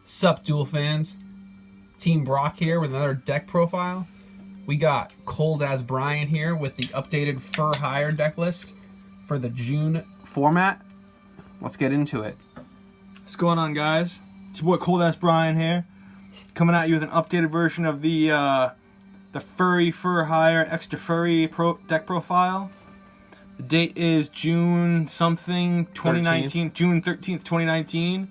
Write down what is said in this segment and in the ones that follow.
Sup, Duel fans? Team Brock here with another deck profile. We got Cold as Bryan here with the updated Fur Hire deck list for the June format. Let's get into it. What's going on, guys? It's your boy Cold as Bryan here, coming at you with an updated version of the Fur Hire Extra Furry deck profile. The date is June something 2019, 13th. June 13th, 2019.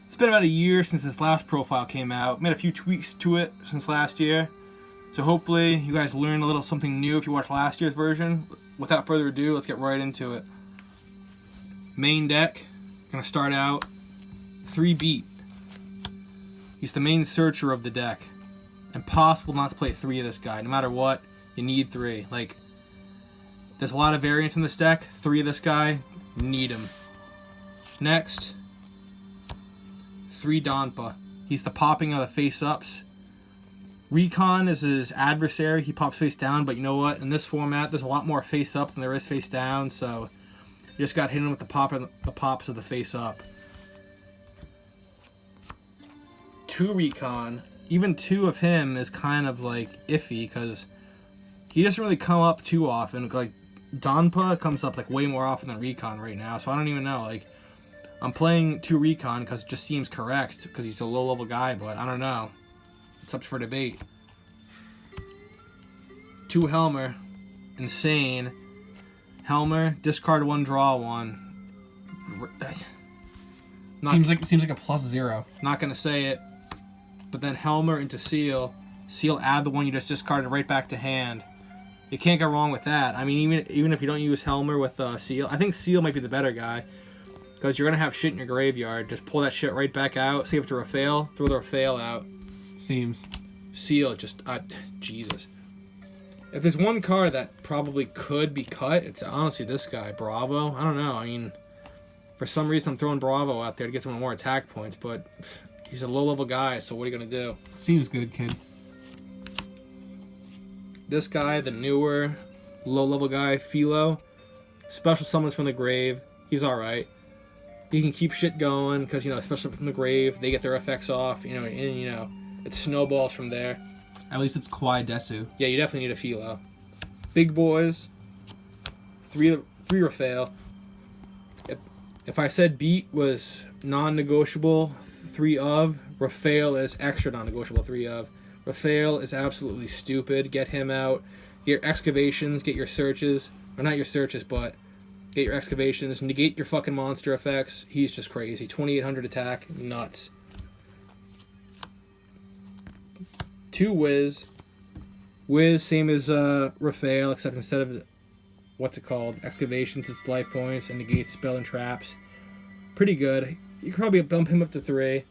It's been about a year since this last profile came out. Made a few tweaks to it since last year. So hopefully you guys learned a little something new if you watched last year's version. Without further ado, let's get right into it. Main deck, gonna start out 3 Beat. He's the main searcher of the deck. Impossible not to play 3 of this guy. No matter what, you need 3. Like, there's a lot of variance in this deck. 3 of this guy, need him. Next, 3 Donpa. He's the popping of the face-ups. Recon is his adversary. He pops face down, but you know what? In this format, there's a lot more face-up than there is face down, so you just got hit with the pops of the face-up. 2 Recon. Even 2 of him is kind of like iffy because he doesn't really come up too often. Like Donpa comes up like way more often than Recon right now, so I don't even know. Like, I'm playing 2 Recon because it just seems correct because he's a low-level guy, but I don't know. It's up for debate. 2 Helmer. Insane. Helmer, discard 1, draw 1. Seems like a +0. Not going to say it. But then Helmer into Seal. Seal, add the one you just discarded right back to hand. You can't go wrong with that. I mean, even if you don't use Helmer with Seal, I think Seal might be the better guy. Because you're going to have shit in your graveyard. Just pull that shit right back out. Save it to Raphael. Throw the Raphael out. Seems. Seal, just... Jesus. If there's one card that probably could be cut, it's honestly this guy. Bravo. I don't know. I mean, for some reason I'm throwing Bravo out there to get some more attack points. But he's a low-level guy, so what are you going to do? Seems good, kid. This guy, the newer low-level guy, Philo. Special summons from the grave. He's alright. You can keep shit going because, especially from the grave, they get their effects off, and it snowballs from there. At least it's Kwai Desu. Yeah, you definitely need a Philo. Big boys, 3 Raphael. If I said Beat was non-negotiable, 3 of, Raphael is extra non-negotiable, 3 of. Raphael is absolutely stupid. Get him out. Get your excavations, get your searches, or not your searches, but get your excavations, negate your fucking monster effects. He's just crazy. 2800 attack, nuts. 2 Wiz. Wiz, same as Raphael, except instead of, excavations, it's life points, and negates spell and traps. Pretty good. You could probably bump him up to 3.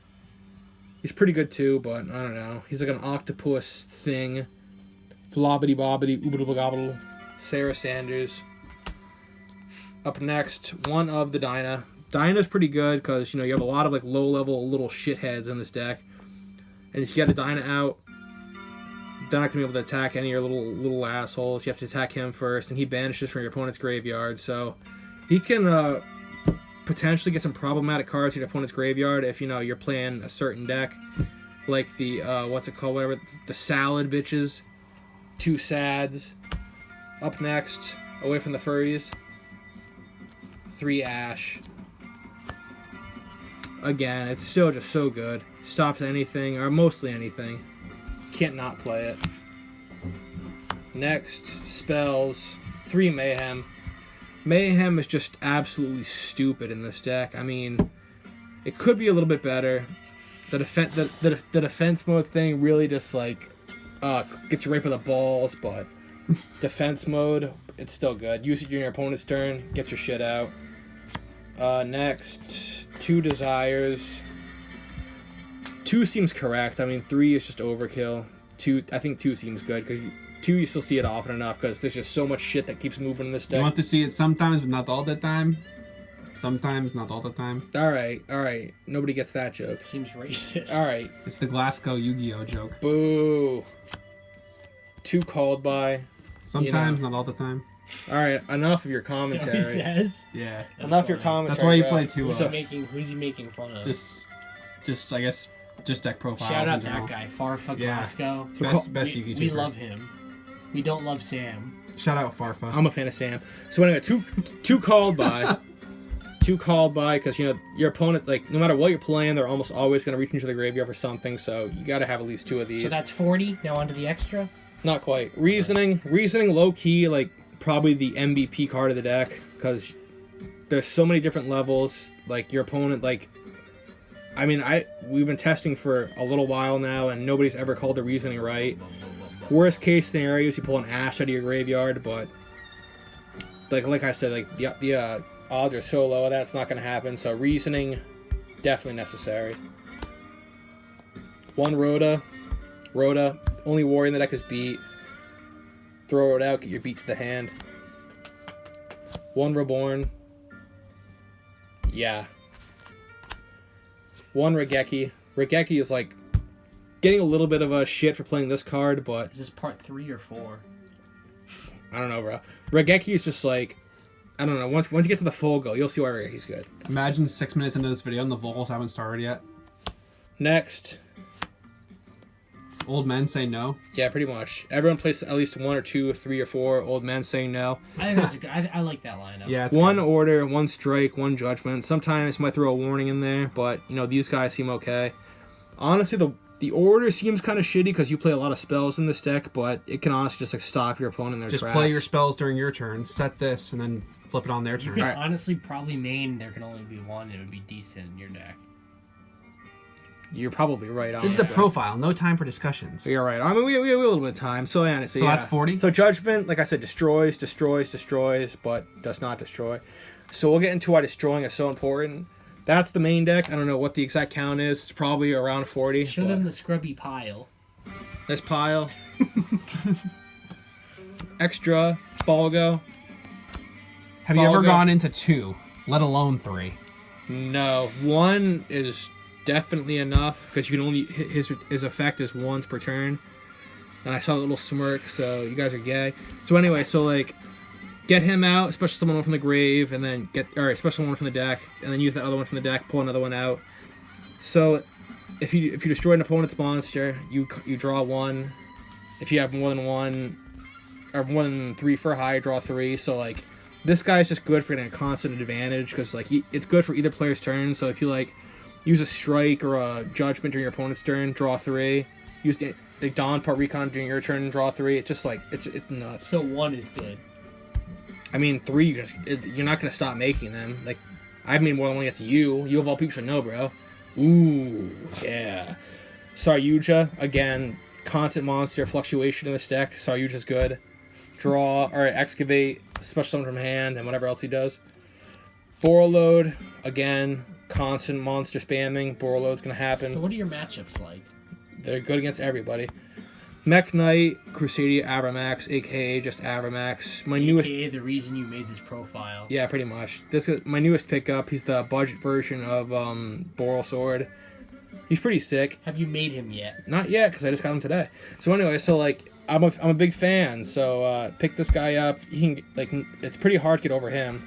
He's pretty good too, but I don't know. He's like an octopus thing. Flobbity bobbity, oobity gobble. Sarah Sanders. Up next, 1 of the Dinah. Dinah's pretty good because, you have a lot of like low-level little shitheads in this deck. And if you get a Dinah out, they're not going to be able to attack any of your little assholes. You have to attack him first, and he banishes from your opponent's graveyard. So he can potentially get some problematic cards in your opponent's graveyard if, you're playing a certain deck. Like the, the Salad bitches. 2 Sads. Up next, away from the furries, 3 Ash. Again, it's still just so good. Stops anything, or mostly anything. Can't not play it. Next, spells, 3 Mayhem. Mayhem is just absolutely stupid in this deck. I mean, it could be a little bit better. The defense mode thing really just gets you right by the balls, but defense mode, it's still good. Use it during your opponent's turn, get your shit out. Next, 2 Desires. 2 seems correct. I mean, 3 is just overkill. 2, I think 2 seems good because 2 you still see it often enough because there's just so much shit that keeps moving in this deck. You want to see it sometimes, but not all the time. Sometimes, not all the time. All right. Nobody gets that joke. Seems racist. All right. It's the Glasgow Yu-Gi-Oh joke. Boo. 2 Called By. Sometimes, not all the time. All right, enough of your commentary. That's what he says. Yeah. That's Enough of your funny. commentary. That's why you bro. play 2 Who's of. he making fun of? Just I guess just deck profiles. Shout out in general. that guy, Farfa Yeah. Glasgow. Best Yugi We taper. love him. We don't love Sam. Shout out Farfa. I'm a fan of Sam. So anyway, two called by. Two called by because, you know, your opponent, like, no matter what you're playing, they're almost always going to reach into the graveyard for something, so you got to have at least 2 of these. So that's 40. Now onto the extra. Not quite. Reasoning, low-key, like, probably the MVP card of the deck, because there's so many different levels. Like, your opponent, like, I mean, we've been testing for a little while now, and nobody's ever called the reasoning right. Worst case scenario is you pull an Ash out of your graveyard, but like I said, like the odds are so low that's not going to happen. So reasoning, definitely necessary. 1 Rhoda, only warrior in the deck is beat. Throw it out, get your beat to the hand. 1 Reborn. Yeah. 1 Regeki. Regeki is like getting a little bit of a shit for playing this card, but Is this part 3 or 4? I don't know, bro. Regeki is just like, I don't know. Once you get to the full go, you'll see why Regeki's good. Imagine 6 minutes into this video and the Vols haven't started yet. Next, Old men say no. yeah, pretty much. Everyone plays at least 1 or 2, 3 or 4. Old men saying no. I think that's a good. I like that lineup. Yeah, it's 1 good. order, 1 strike, 1 judgment. Sometimes might throw a warning in there, but you know these guys seem okay. Honestly, the order seems kind of shitty because you play a lot of spells in this deck, but it can honestly just like stop your opponent in their Just tracks. play your spells during your turn. Set this and then flip it on their You turn. could Right. honestly probably main. There can only be 1. It would be decent in your deck. You're probably right. This is the honestly. profile. No time for discussions. You're right. I mean, we have a little bit of time, so honestly, So yeah. that's 40? So judgment, like I said, destroys, but does not destroy. So we'll get into why destroying is so important. That's the main deck. I don't know what the exact count is. It's probably around 40. Show but them the scrubby pile. This pile. Extra. Balgo. Have you ever Falgo. gone into 2, let alone 3? No. 1 is definitely enough because you can only his effect is once per turn. And I saw a little smirk, so you guys are gay. So anyway, so like get him out, especially someone from the grave, and then especially one from the deck, and then use the other one from the deck, pull another one out. So if you destroy an opponent's monster, you draw 1. If you have more than 1 or more than 3 for high, draw 3. So like this guy's just good for getting a constant advantage because like it's good for either player's turn. So if you like use a strike or a judgment during your opponent's turn, draw 3. Use the Dawn Part Recon during your turn, draw 3. It's just like it's nuts. So 1 is good. I mean, 3, you're not gonna stop making them. Like I've made more than 1 against you. You of all people should know, bro. Ooh, yeah. Saryuja, again, constant monster fluctuation in this deck. Saryuja's good. Draw or excavate, special summon from hand, and whatever else he does. Borreload, again, constant monster spamming. Borreload's gonna happen. So what are your matchups like? They're good against everybody. Mech Knight, Crusadia Avramax, aka just Avramax. My newest, AKA the reason you made this profile. yeah, pretty much. This is my newest pickup. He's the budget version of Boral Sword. He's pretty sick. Have you made him yet? Not yet, because I just got him today. So anyway, so like I'm a big fan. So pick this guy up. He can, like, it's pretty hard to get over him.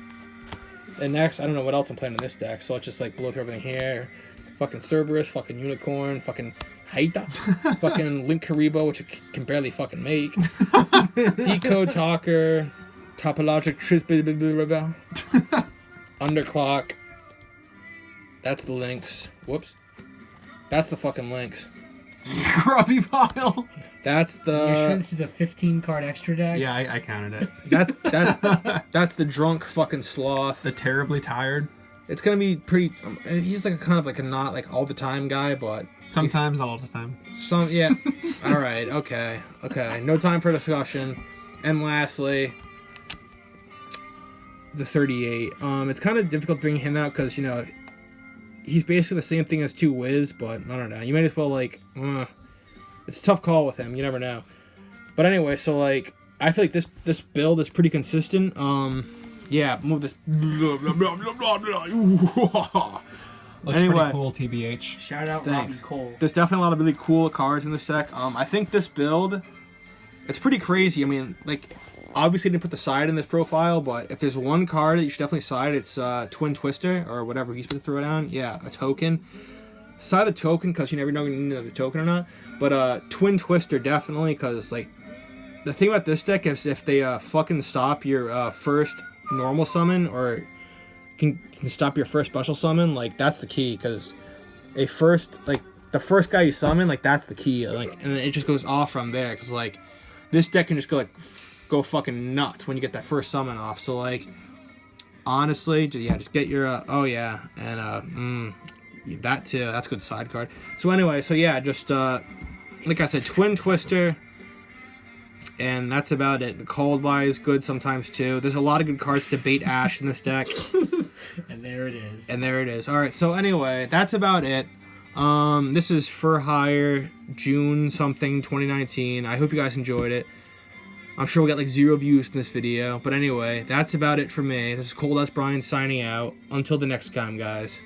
And next, I don't know what else I'm playing in this deck. So let's just like blow through everything here. Fucking Cerberus, fucking Unicorn, fucking Haita, fucking Link Karibo, which it can barely fucking make. Decode Talker, Topologic Underclock. That's the links. Whoops. That's the fucking links. Scrubby pile. That's You're sure the this is a 15 card extra deck? Yeah, I counted it. that's the drunk fucking sloth. The terribly tired. It's gonna be pretty. He's like a kind of like a not like all the time guy, but Sometimes, not all the time. some yeah. All right, okay. No time for discussion. And lastly, the 38. It's kind of difficult bringing him out because you know he's basically the same thing as 2 Wiz, but I don't know. You might as well like. It's a tough call with him. You never know. But anyway, so like I feel like this build is pretty consistent. Yeah, move this. Looks Anyway. pretty cool, TBH. Shout out Thanks. Robbie Cole. There's definitely a lot of really cool cards in this deck. I think this build, it's pretty crazy. I mean, like, obviously didn't put the side in this profile, but if there's one card that you should definitely side, it's Twin Twister or whatever he's been thrown down. Yeah, a token. Side of the token, because you never know if you need the token or not. But Twin Twister definitely, because like the thing about this deck is if they fucking stop your first normal summon or can stop your first special summon, like that's the key. Because the first guy you summon, like that's the key. Like, and it just goes off from there. Because like this deck can just go fucking nuts when you get that first summon off. So like honestly, just get your and that too. That's a good side card. So anyway, just like I said, Twin Twister, and that's about it. The Cold Buy is good sometimes too. There's a lot of good cards to bait Ash in this deck. And there it is. All right. So anyway, that's about it. This is For Hire June something 2019. I hope you guys enjoyed it. I'm sure we'll get like 0 views in this video. But anyway, that's about it for me. This is Cold Ass Bryan signing out. Until the next time, guys.